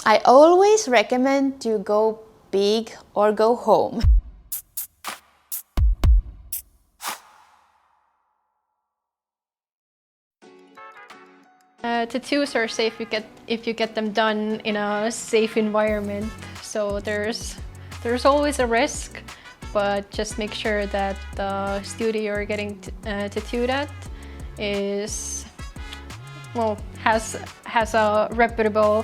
I always recommend to go big or go home. Tattoos are safe if you get them done in a safe environment. So there's always a risk, but just make sure that the studio you're getting tattooed at is, well, has a reputable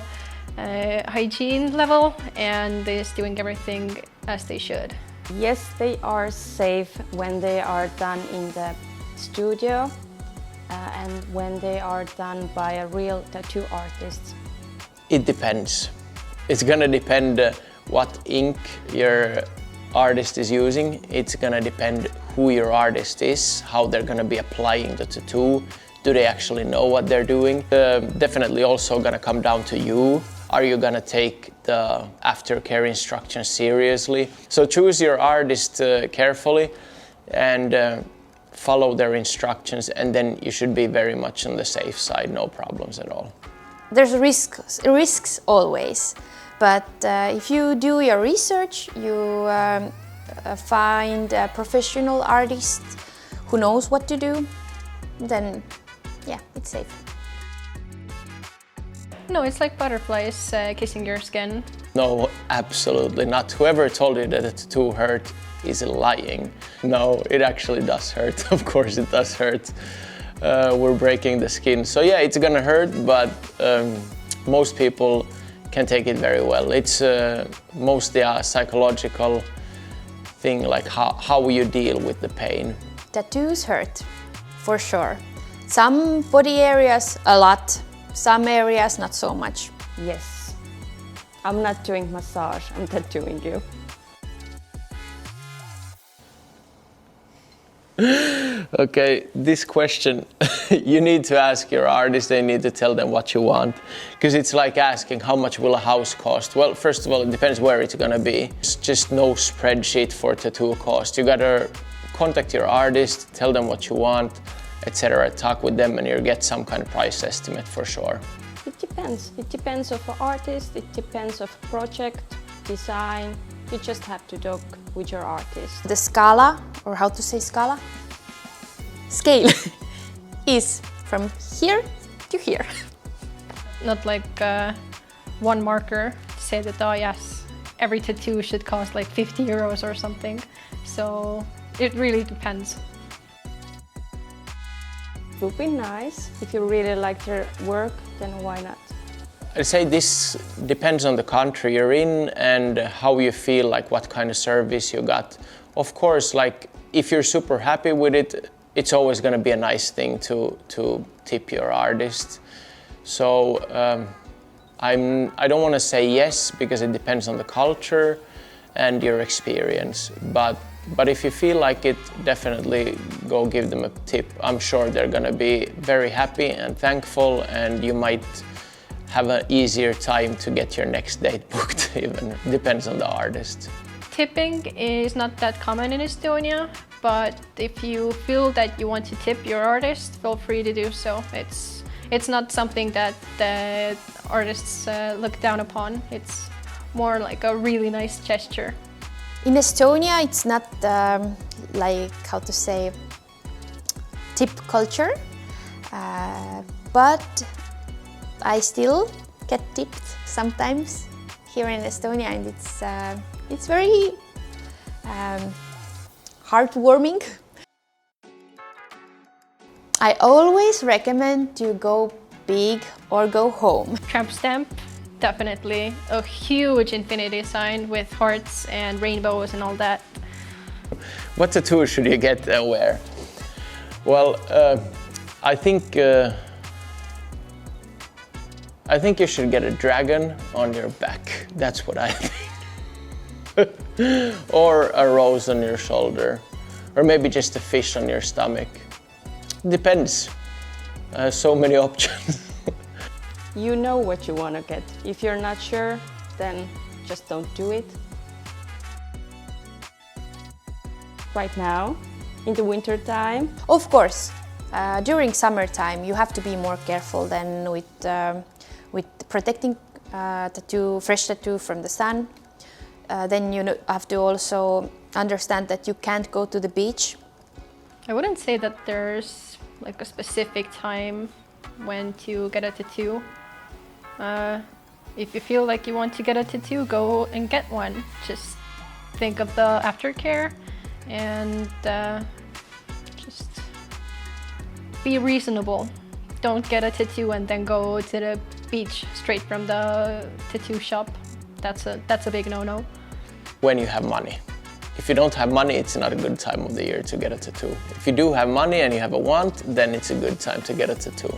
hygiene level and is doing everything as they should. Yes, they are safe when they are done in the studio and when they are done by a real tattoo artist. It depends. It's gonna depend what ink your artist is using. It's gonna depend who your artist is, how they're gonna be applying the tattoo. Do they actually know what they're doing? Definitely also gonna come down to you. Are you gonna take the aftercare instructions seriously? So choose your artist carefully and follow their instructions, and then you should be very much on the safe side, no problems at all. There's risks always, but if you do your research, you find a professional artist who knows what to do, then yeah, it's safe. No, it's like butterflies kissing your skin. No, absolutely not. Whoever told you that a tattoo hurt is lying. No, it actually does hurt. Of course it does hurt. We're breaking the skin. So yeah, it's gonna hurt, but most people can take it very well. It's mostly a psychological thing, like how you deal with the pain. Tattoos hurt, for sure. Some body areas a lot, some areas not so much. Yes. I'm not doing massage, I'm tattooing you. Okay, this question, you need to ask your artist, they need to tell them what you want. Because it's like asking how much will a house cost? Well, first of all, it depends where it's gonna be. It's just no spreadsheet for tattoo cost. You gotta contact your artist, tell them what you want, etc. Talk with them and you'll get some kind of price estimate for sure. It depends. It depends of the artist, it depends of project, design. You just have to talk with your artist. The scala, or how to say scala? Scale is from here to here. Not like one marker to say that, oh yes, every tattoo should cost like 50 euros or something. So it really depends. It would be nice. If you really like their work, then why not? I'd say this depends on the country you're in and how you feel, like what kind of service you got. Of course, like if you're super happy with it, it's always going to be a nice thing to tip your artist. So I don't want to say yes because it depends on the culture and your experience. But if you feel like it, definitely go give them a tip. I'm sure they're going to be very happy and thankful, and you might have an easier time to get your next date booked even. Depends on the artist. Tipping is not that common in Estonia, but if you feel that you want to tip your artist, feel free to do so. It's not something that the artists look down upon. It's more like a really nice gesture. In Estonia, it's not like, how to say, tip culture, but I still get tipped sometimes here in Estonia, and it's very heartwarming. I always recommend to go big or go home. Tramp stamp, definitely a huge infinity sign with hearts and rainbows and all that. What tattoo should you get and where? Well, I think you should get a dragon on your back. That's what I think. Or a rose on your shoulder. Or maybe just a fish on your stomach. Depends. So many options. You know what you want to get. If you're not sure, then just don't do it. Right now, in the winter time. Of course, during summertime you have to be more careful than with protecting tattoo, fresh tattoo from the sun. Then you have to also understand that you can't go to the beach. I wouldn't say that there's like a specific time when to get a tattoo. If you feel like you want to get a tattoo, go and get one. Just think of the aftercare and just be reasonable. Don't get a tattoo and then go to the beach straight from the tattoo shop. That's a big no-no. When you have money. If you don't have money, it's not a good time of the year to get a tattoo. If you do have money and you have a want, then it's a good time to get a tattoo.